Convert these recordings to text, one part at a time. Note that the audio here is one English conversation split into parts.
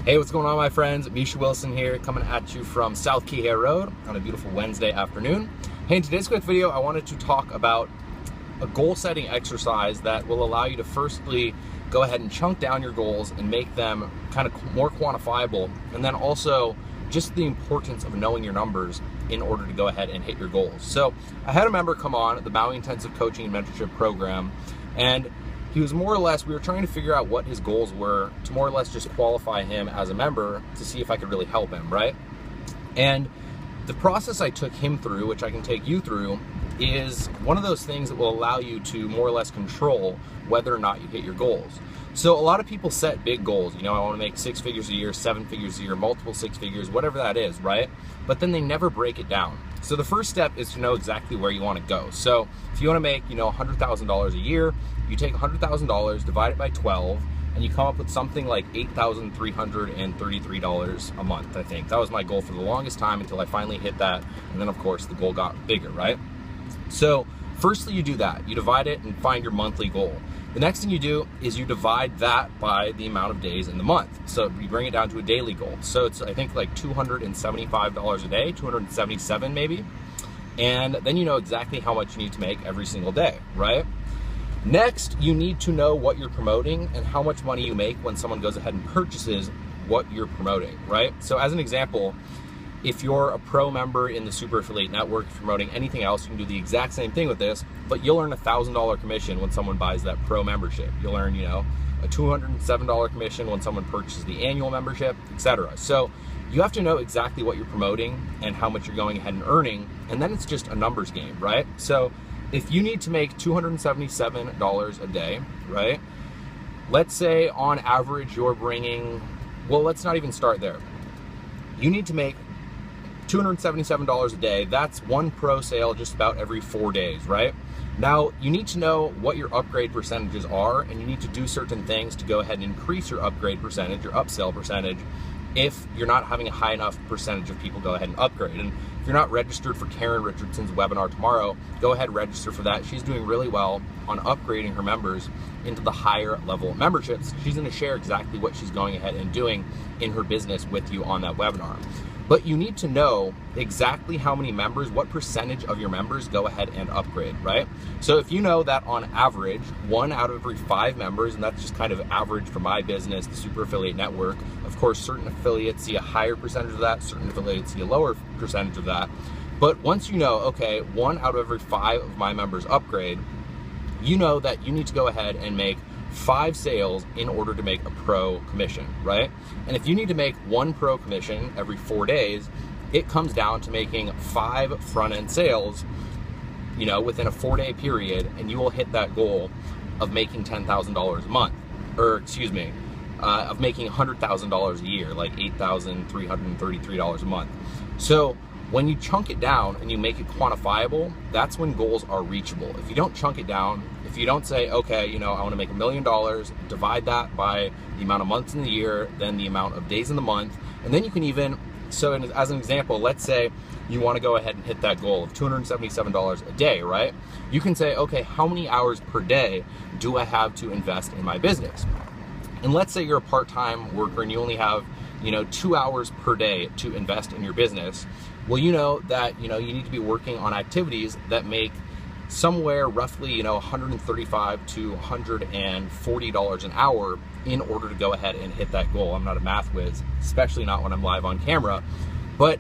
Hey, what's going on, my friends? Misha Wilson here, coming at you from South Key Hair Road on a beautiful Wednesday afternoon. Hey, in today's quick video, I wanted to talk about a goal setting exercise that will allow you to firstly go ahead and chunk down your goals and make them kind of more quantifiable, and then also just the importance of knowing your numbers in order to go ahead and hit your goals. So I had a member come on the Maui Intensive Coaching and Mentorship Program, and he was we were trying to figure out what his goals were to more or less just qualify him as a member to see if I could really help him, right? And the process I took him through, which I can take you through, is one of those things that will allow you to more or less control whether or not you hit your goals. So a lot of people set big goals. I want to make 6 figures a year, 7 figures a year, multiple 6 figures, whatever that is, right? But then they never break it down. So the first step is to know exactly where you want to go. So if you want to make, $100,000 a year, you take $100,000, divide it by 12, and you come up with something like $8,333 a month, I think. That was my goal for the longest time until I finally hit that. And then of course the goal got bigger, right? So firstly, you do that. You divide it and find your monthly goal. The next thing you do is you divide that by the amount of days in the month. So you bring it down to a daily goal. So it's, I think, like $275 a day, 277 maybe. And then you know exactly how much you need to make every single day, right? Next, you need to know what you're promoting and how much money you make when someone goes ahead and purchases what you're promoting, right? So as an example, if you're a pro member in the Super Affiliate Network, if you're promoting anything else, you can do the exact same thing with this, but you'll earn a $1,000 commission when someone buys that pro membership. You'll earn, a $207 commission when someone purchases the annual membership, etc. So you have to know exactly what you're promoting and how much you're going ahead and earning, and then it's just a numbers game, right? So if you need to make $277 a day, right? Let's say on average you're bringing, well, let's not even start there. You need to make $277 a day. That's one pro sale just about every 4 days, right? Now, you need to know what your upgrade percentages are, and you need to do certain things to go ahead and increase your upgrade percentage, your upsell percentage, if you're not having a high enough percentage of people go ahead and upgrade. And if you're not registered for Karen Richardson's webinar tomorrow, go ahead and register for that. She's doing really well on upgrading her members into the higher level memberships. She's going to share exactly what she's going ahead and doing in her business with you on that webinar. But you need to know exactly how many members, what percentage of your members go ahead and upgrade, right? So if you know that on average, 1 out of every 5 members, and that's just kind of average for my business, the Super Affiliate Network, of course, certain affiliates see a higher percentage of that, certain affiliates see a lower percentage of that. But once you know, okay, 1 out of every 5 of my members upgrade, you know that you need to go ahead and make 5 sales in order to make a pro commission, right? And if you need to make 1 pro commission every 4 days, it comes down to making 5 front-end sales, within a 4-day period, and you will hit that goal of making $10,000 a month, or of making $100,000 a year, like $8,333 a month. So when you chunk it down and you make it quantifiable, that's when goals are reachable. If you don't chunk it down, if you don't say, okay, I want to make $1 million, divide that by the amount of months in the year, then the amount of days in the month, and then you can even, so as an example, let's say you want to go ahead and hit that goal of $277 a day, right? You can say, okay, how many hours per day do I have to invest in my business? And let's say you're a part-time worker and you only have 2 hours per day to invest in your business. Well, you know that you need to be working on activities that make somewhere roughly $135 to $140 an hour in order to go ahead and hit that goal. I'm not a math whiz, especially not when I'm live on camera, but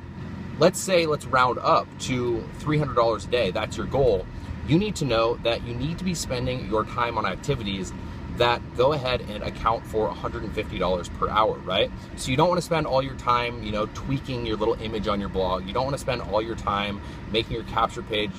let's round up to $300 a day. That's your goal. You need to know that you need to be spending your time on activities that go ahead and account for $150 per hour, right? So you don't want to spend all your time, tweaking your little image on your blog. You don't want to spend all your time making your capture page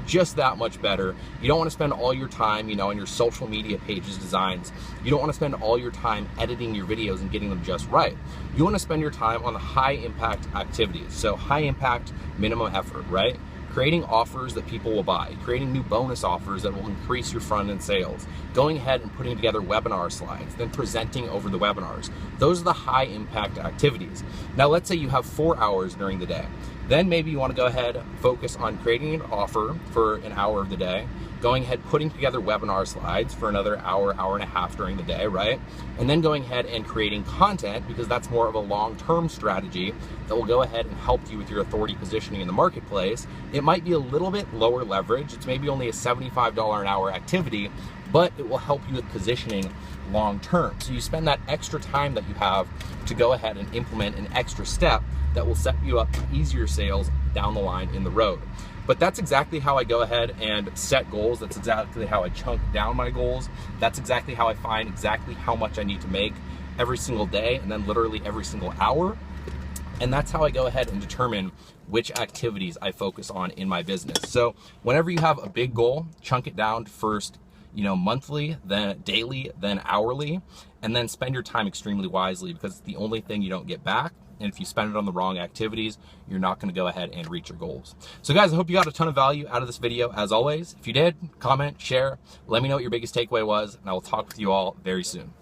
just that much better. You don't want to spend all your time, on your social media pages designs. You don't want to spend all your time editing your videos and getting them just right. You want to spend your time on the high impact activities. So high impact, minimum effort, right? Creating offers that people will buy, creating new bonus offers that will increase your front end sales, going ahead and putting together webinar slides, then presenting over the webinars. Those are the high impact activities. Now let's say you have 4 hours during the day. Then maybe you want to go ahead, focus on creating an offer for an hour of the day, going ahead, putting together webinar slides for another hour, hour and a half during the day, right? And then going ahead and creating content, because that's more of a long-term strategy that will go ahead and help you with your authority positioning in the marketplace. It might be a little bit lower leverage. It's maybe only a $75 an hour activity, but it will help you with positioning long term. So you spend that extra time that you have to go ahead and implement an extra step that will set you up for easier sales down the line in the road. But that's exactly how I go ahead and set goals. That's exactly how I chunk down my goals. That's exactly how I find exactly how much I need to make every single day, and then literally every single hour. And that's how I go ahead and determine which activities I focus on in my business. So whenever you have a big goal, chunk it down to first, monthly, then daily, then hourly, and then spend your time extremely wisely, because it's the only thing you don't get back. And if you spend it on the wrong activities, you're not going to go ahead and reach your goals. So guys, I hope you got a ton of value out of this video. As always, if you did, comment, share, let me know what your biggest takeaway was, and I will talk with you all very soon.